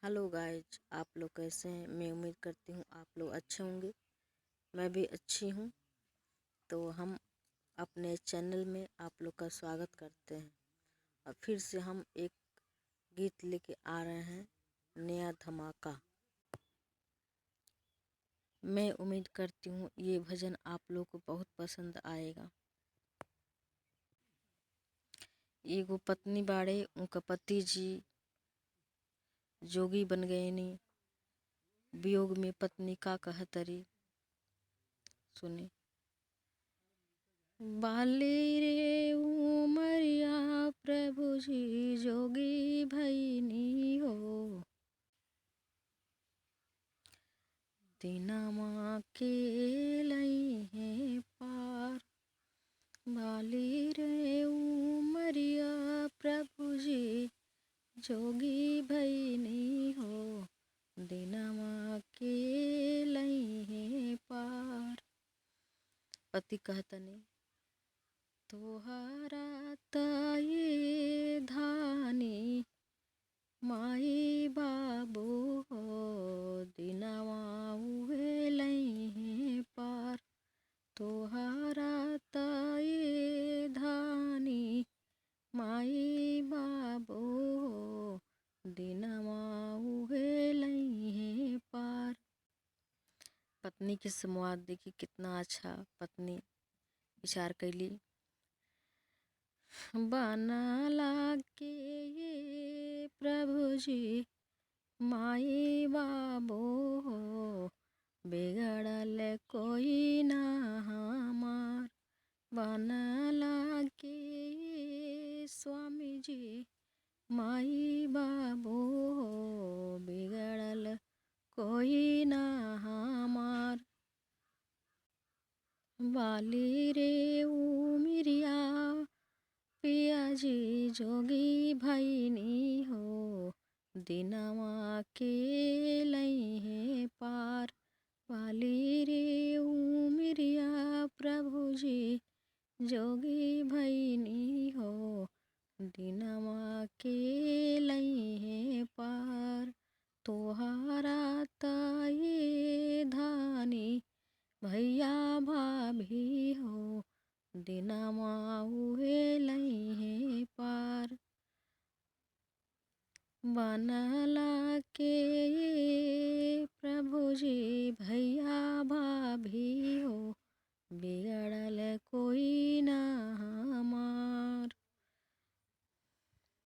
Hello guys, आप लोग कैसे हैं। मैं उम्मीद करती हूँ आप लोग अच्छे होंगे। मैं भी अच्छी हूँ। तो हम अपने चैनल में आप लोग का स्वागत करते हैं और फिर से हम एक गीत लेके आ रहे हैं, नया धमाका। मैं उम्मीद करती हूँ ये भजन आप लोग को बहुत पसंद आएगा। एगो पत्नी बाड़े, उनका पति जी जोगी बन गए नी। वियोग में पत्नी का कहतरी, सुनी। बाली रे उमरिया प्रभु जी जोगी भैनी हो, दिनमा के लई है पार। बाली रे उमरिया प्रभु जी जोगी भैनी हो, दिनमा के लई है पार। पति कहतनी, तोहरा ताये धानी माई बाबू हो, दिनवा उहे लई पार। तोहरा ताये धानी माई बाबू हो, दिनवा उहे लई पार। पत्नी के संवाद देखी कितना अच्छा पत्नी विचार कैली। बनला के ये प्रभु जी माई बाबू हो, बिगड़ल कोई ना हमार। बनला के ये स्वामी जी माई बाबू हो, बिगड़ल कोई ना हमार। बाली रे उमिरिया पिया जी जोगी भैनी हो, दिनवा के लई है पार। बाली रे उमिरिया प्रभु जी जोगी भैनी हो, दिनवा के लई है पार। तोहारा ताये धानी भैया भाभी हो, दिनमा उहे लई है पार। बनला के ये प्रभु जी भैया भाभी हो, बिगड़ल कोई ना हमार।